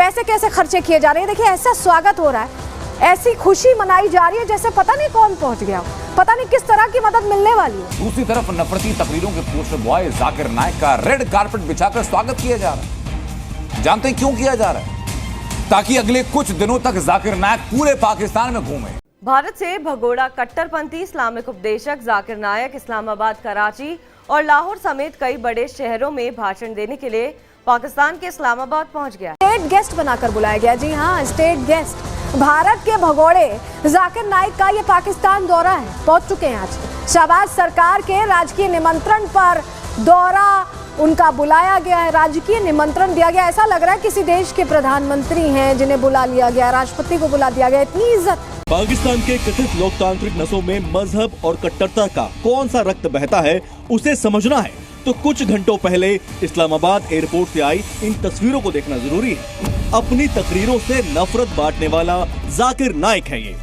पैसे कैसे खर्चे किए जा रहे हैं। देखिए ऐसा स्वागत हो रहा है, ऐसी खुशी मनाई जा रही है जैसे पता नहीं कौन पहुंच गया, पता नहीं किस तरह की मदद मिलने वाली है। दूसरी तरफ नफरती तकरीरों के पोस्टर बॉय जाकिर नाइक का रेड कारपेट बिछाकर स्वागत किया जा रहा है। जानते हैं क्यों किया जा रहा है? ताकि अगले कुछ दिनों तक जाकिर नाइक पूरे पाकिस्तान में घूमे। भारत से भगोड़ा कट्टरपंथी इस्लामिक उपदेशक जाकिर नाइक इस्लामाबाद, कराची और लाहौर समेत कई बड़े शहरों में भाषण देने के लिए पाकिस्तान के इस्लामाबाद पहुंच गया। स्टेट गेस्ट बनाकर बुलाया गया। जी हाँ, स्टेट गेस्ट। भारत के भगोड़े जाकिर नाइक का ये पाकिस्तान दौरा है, पहुंच चुके हैं आज। शहबाज सरकार के राजकीय निमंत्रण पर दौरा उनका बुलाया गया है, राजकीय निमंत्रण दिया गया। ऐसा लग रहा है किसी देश के प्रधानमंत्री हैं जिन्हें बुला लिया गया, राष्ट्रपति को बुला दिया गया। इतनी इज्जत। पाकिस्तान के कथित लोकतांत्रिक नसों में मजहब और कट्टरता का कौन सा रक्त बहता है उसे समझना है तो कुछ घंटों पहले इस्लामाबाद एयरपोर्ट से आई इन तस्वीरों को देखना जरूरी है। अपनी तकरीरों से नफरत बांटने वाला जाकिर नाइक है ये।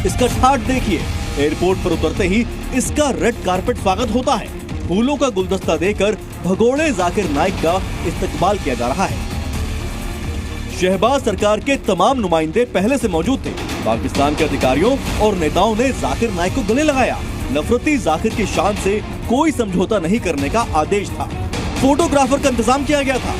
इसका ठाठ देखिए, एयरपोर्ट पर उतरते ही इसका रेड कारपेट स्वागत होता है। फूलों का गुलदस्ता देकर भगोड़े जाकिर नाइक का इस्तकबाल किया जा रहा है। शहबाज सरकार के तमाम नुमाइंदे पहले से मौजूद थे। पाकिस्तान के अधिकारियों और नेताओं ने जाकिर नाइक को गले लगाया। नफरती जाकिर की शान से कोई समझौता नहीं करने का आदेश था। फोटोग्राफर का इंतजाम किया गया था।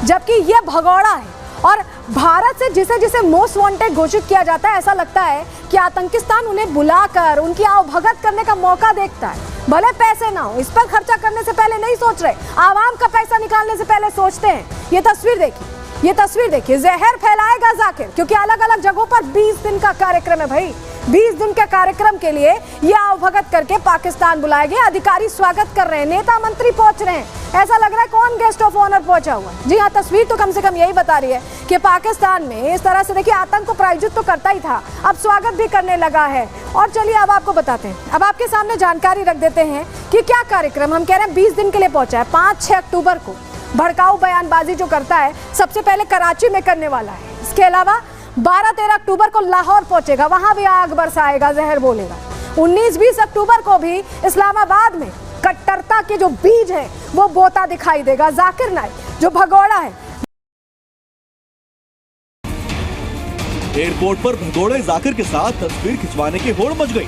जबकि ये भगोड़ा है और भारत से जिसे जिसे मोस्ट वांटेड घोषित किया जाता है, ऐसा लगता है कि आतंकिस्तान उन्हें बुलाकर उनकी आवभगत करने का मौका देखता है। भले पैसे ना हो, इस पर खर्चा करने से पहले नहीं सोच रहे, आवाम का पैसा निकालने से पहले सोचते हैं। ये तस्वीर देखिए, ये तस्वीर देखिए। जहर फैलाएगा जाकिर, क्योंकि अलग अलग जगहों पर 20 दिन का कार्यक्रम है भाई। 20 दिन के कार्यक्रम के लिए ये आवभगत करके पाकिस्तान बुलाए गए। अधिकारी स्वागत कर रहे हैं, नेता मंत्री पहुंच रहे हैं। ऐसा लग रहा है कौन गेस्ट ऑफ ऑनर पहुंचा हुआ है। जी हाँ, तस्वीर तो कम से कम यही बता रही है कि पाकिस्तान में इस तरह से देखिए आतंक को प्रायोजित तो करता ही था, अब स्वागत भी करने लगा है। और चलिए अब आपको बताते हैं, अब आपके सामने जानकारी रख देते हैं कि क्या कार्यक्रम। हम कह रहे हैं 20 दिन के लिए पहुंचा है। 5-6 अक्टूबर को भड़काऊ बयानबाजी जो करता है सबसे पहले कराची में करने वाला है। इसके अलावा 12-13 अक्टूबर को लाहौर पहुंचेगा, वहां भी आग बरसाएगा, जहर बोलेगा। 19-20 अक्टूबर को भी इस्लामाबाद में कट्टरता के जो बीज है वो बोता दिखाई देगा। जाकिर नाइक जो भगोड़ा है। एयरपोर्ट पर भगोड़े जाकिर के साथ तस्वीर खिंचवाने की होड़ मच गई।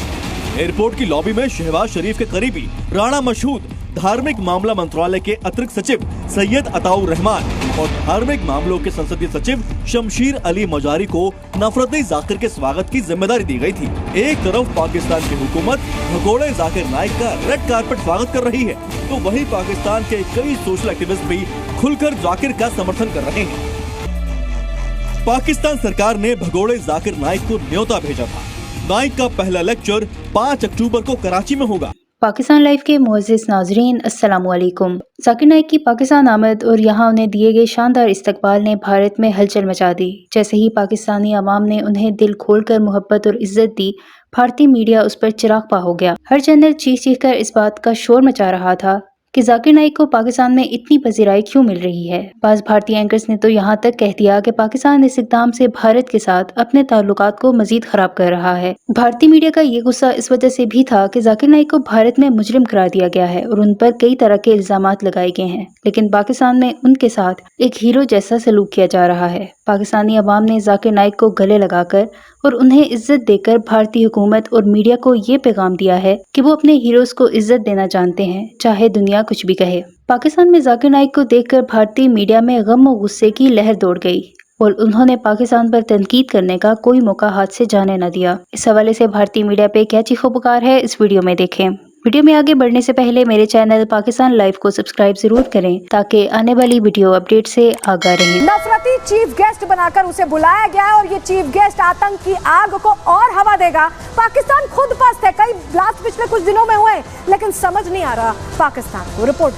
एयरपोर्ट की लॉबी में शहबाज शरीफ के करीबी राणा मशहूद, धार्मिक मामला मंत्रालय के अतिरिक्त सचिव सैयद अताउर रहमान और धार्मिक मामलों के संसदीय सचिव शमशीर अली मजारी को नफरती जाकिर के स्वागत की जिम्मेदारी दी गई थी। एक तरफ पाकिस्तान की हुकूमत भगोड़े जाकिर नाइक का रेड कारपेट स्वागत कर रही है, तो वहीं पाकिस्तान के कई सोशल एक्टिविस्ट भी खुलकर जाकिर का समर्थन कर रहे हैं। पाकिस्तान सरकार ने भगोड़े जाकिर नाइक को न्योता भेजा था। नाइक का पहला लेक्चर 5 अक्टूबर को कराची में होगा। पाकिस्तान लाइव के मुअज़्ज़िज़ नाज़रीन, अस्सलामु अलैकुम। जाकिर नाइक की पाकिस्तान आमद और यहाँ उन्हें दिए गए शानदार इस्तकबाल ने भारत में हलचल मचा दी। जैसे ही पाकिस्तानी अवाम ने उन्हें दिल खोलकर मोहब्बत और इज्जत दी, भारतीय मीडिया उस पर चिराग पा हो गया। हर चैनल चीख कर इस बात का शोर मचा रहा था कि जाकिर नाइक को पाकिस्तान में इतनी पजीराई क्यों मिल रही है। बाज़ भारतीय एंकर्स ने तो यहाँ तक कह दिया कि पाकिस्तान इस इक़दाम से भारत के साथ अपने ताल्लुकात को मजीद खराब कर रहा है। भारतीय मीडिया का ये गुस्सा इस वजह से भी था कि जाकिर नाइक को भारत में मुजरिम करार दिया गया है और उन पर कई तरह के इल्जामात लगाए गए हैं, लेकिन पाकिस्तान में उनके साथ एक हीरो जैसा सलूक किया जा रहा है। पाकिस्तानी अवाम ने जाकिर नाइक को गले लगाकर और उन्हें इज्जत देकर भारतीय हुकूमत और मीडिया को ये पैगाम दिया है कि वो अपने हीरोज को इज्जत देना जानते हैं, चाहे दुनिया कुछ भी कहे। पाकिस्तान में जाकिर नाइक को देखकर भारतीय मीडिया में गम और गुस्से की लहर दौड़ गई और उन्होंने पाकिस्तान पर तनकीद करने का कोई मौका हाथ से जाने न दिया। इस हवाले से भारतीय मीडिया पे क्या चीखो पुकार है, इस वीडियो में देखें। वीडियो में आगे बढ़ने से पहले मेरे चैनल पाकिस्तान लाइव को सब्सक्राइब जरूर करें ताकि आने वाली वीडियो अपडेट से आगाह रहें। नफरती चीफ गेस्ट बनाकर उसे बुलाया गया है और ये चीफ गेस्ट आतंक की आग को और हवा देगा। पाकिस्तान खुद पस्त है, कई ब्लास्ट पिछले कुछ दिनों में हुए, लेकिन समझ नहीं आ रहा पाकिस्तान को। रिपोर्ट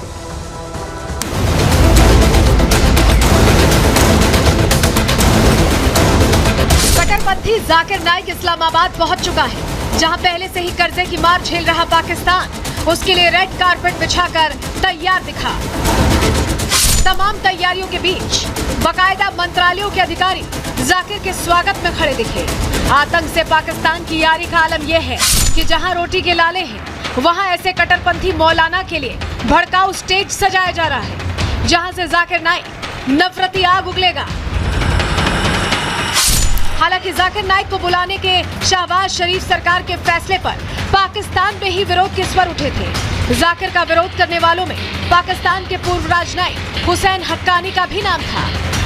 कट्टरपंथी जाकिर नाइक इस्लामाबाद पहुंच चुका है, जहां पहले से ही कर्जे की मार झेल रहा पाकिस्तान उसके लिए रेड कारपेट बिछाकर तैयार दिखा। तमाम तैयारियों के बीच बाकायदा मंत्रालयों के अधिकारी जाकिर के स्वागत में खड़े दिखे। आतंक से पाकिस्तान की यारी का आलम यह है कि जहां रोटी के लाले हैं वहां ऐसे कट्टरपंथी मौलाना के लिए भड़काऊ स्टेज सजाया जा रहा है, जहां से जाकिर नाइक नफरती आग उगलेगा। हालांकि जाकिर नाइक को बुलाने के शहबाज शरीफ सरकार के फैसले पर पाकिस्तान में ही विरोध के स्वर उठे थे। जाकिर का विरोध करने वालों में पाकिस्तान के पूर्व राजनयिक हुसैन हक्कानी का भी नाम था।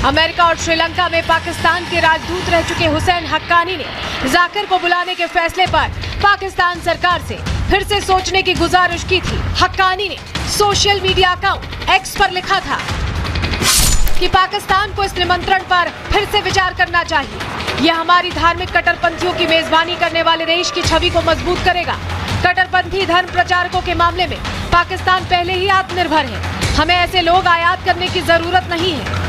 अमेरिका और श्रीलंका में पाकिस्तान के राजदूत रह चुके हुसैन हक्कानी ने जाकिर को बुलाने के फैसले पर पाकिस्तान सरकार से फिर से सोचने की गुजारिश की थी। हक्कानी ने सोशल मीडिया अकाउंट एक्स पर लिखा था कि पाकिस्तान को इस निमंत्रण पर फिर से विचार करना चाहिए। यह हमारी धार्मिक कट्टरपंथियों की मेजबानी करने वाले देश की छवि को मजबूत करेगा। कट्टरपंथी धर्म प्रचारकों के मामले में पाकिस्तान पहले ही आत्मनिर्भर है। हमें ऐसे लोग आयात करने की जरूरत नहीं है।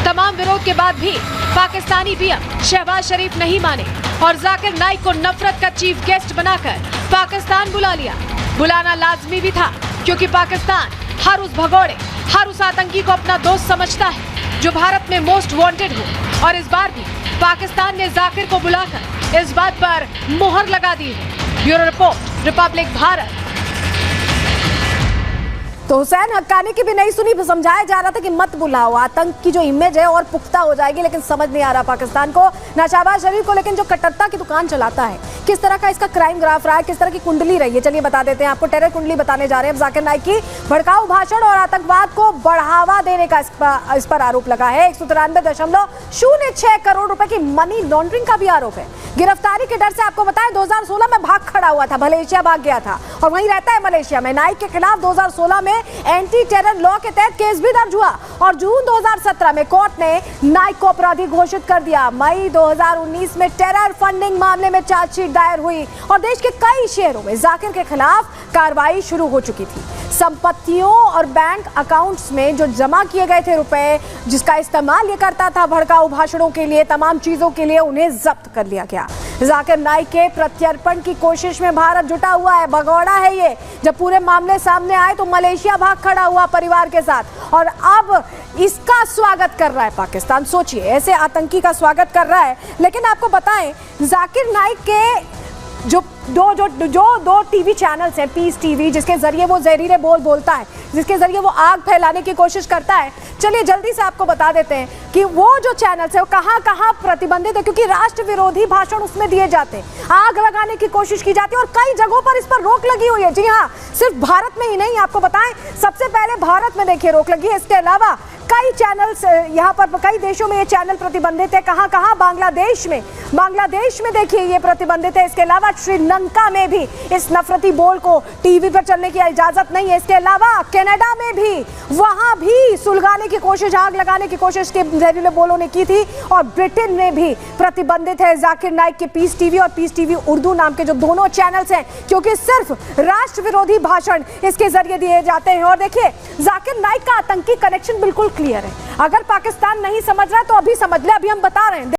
तमाम विरोध के बाद भी पाकिस्तानी पीएम शहबाज शरीफ नहीं माने और जाकिर नाइक को नफरत का चीफ गेस्ट बनाकर पाकिस्तान बुला लिया। बुलाना लाजमी भी था क्योंकि पाकिस्तान हर उस भगोड़े, हर उस आतंकी को अपना दोस्त समझता है जो भारत में मोस्ट वांटेड हो। और इस बार भी पाकिस्तान ने जाकिर को बुलाकर इस बात पर मुहर लगा दी है। Bureau report, Republic Bharat. तो हुसैन हक्कानी की भी नहीं सुनी, समझाया जा रहा था कि मत बुलाओ, आतंक की जो इमेज है और पुख्ता हो जाएगी, लेकिन समझ नहीं आ रहा पाकिस्तान को, ना शहबाज शरीफ को, लेकिन जो कट्टरता की दुकान चलाता है, किस तरह का इसका क्राइम ग्राफ रहा है, किस तरह की कुंडली रही है, चलिए बता देते हैं आपको। टेरर कुंडली बताने जा रहे हैं। जाकिर नाइक की भड़काऊ भाषण और आतंकवाद को बढ़ावा देने का इस पर आरोप लगा है। 193.06 करोड़ रुपए की मनी लॉन्ड्रिंग का भी आरोप है। गिरफ्तारी के डर से आपको बताएं 2016 में भाग खड़ा हुआ था, मलेशिया भाग गया था और वहीं रहता है मलेशिया में। नाइक के खिलाफ 2016 में एंटी टेरर लॉ के तहत केस भी दर्ज हुआ और जून 2017 में कोर्ट ने नाइक को अपराधी घोषित कर दिया। मई 2019 में टेरर फंडिंग मामले में चार्जशीट दायर हुई और देश के कई शहरों में जाकिर के खिलाफ कार्रवाई शुरू हो चुकी थी। संपत्तियों और बैंक अकाउंट्स में जो जमा किए गए थे रुपए, जिसका इस्तेमाल ये करता था भड़काऊ भाषणों के लिए, तमाम चीजों के लिए, उन्हें जब्त कर लिया गया। जाकिर नाइक के प्रत्यर्पण की कोशिश में भारत जुटा हुआ है। भगोड़ा है ये। जब पूरे मामले सामने आए तो मलेशिया भाग खड़ा हुआ परिवार के साथ और अब इसका स्वागत कर रहा है पाकिस्तान। सोचिए, ऐसे आतंकी का स्वागत कर रहा है। लेकिन आपको बताएं, जाकिर नाइक के जो दो टीवी चैनल्स हैं, पीस टीवी जिसके जरिए वो जहरीले बोल बोलता है, जिसके जरिए वो आग फैलाने की कोशिश करता है, चलिए जल्दी से आपको बता देते हैं कि वो जो चैनल्स है वो कहां कहां प्रतिबंधित है, क्योंकि राष्ट्र विरोधी भाषण उसमें दिए जाते हैं, आग लगाने की कोशिश की जाती है और कई जगहों पर इस पर रोक लगी हुई है। जी हाँ, सिर्फ भारत में ही नहीं, आपको बताएं सबसे पहले भारत में देखिए रोक लगी है। इसके अलावा कई चैनल्स यहाँ पर कई देशों में ये चैनल प्रतिबंधित है। कहां कहां? बांग्लादेश में देखिए ये प्रतिबंधित है। इसके अलावा श्रीलंका में भी इस नफरती बोल को टीवी पर चलने की इजाजत नहीं है। इसके अलावा कनाडा में भी, वहां भी सुलगाने की कोशिश, आग लगाने की कोशिश के जहरीले बोलों ने की थी और ब्रिटेन में भी प्रतिबंधित है जाकिर नाइक के पीस टीवी और पीस टीवी उर्दू नाम के जो दोनों चैनल्स हैं, क्योंकि सिर्फ राष्ट्र विरोधी भाषण इसके जरिए दिए जाते हैं। और देखिए, जाकिर नाइक का आतंकी कनेक्शन बिल्कुल क्लियर है। अगर पाकिस्तान नहीं समझ रहा तो अभी समझ ले, अभी हम बता रहे हैं।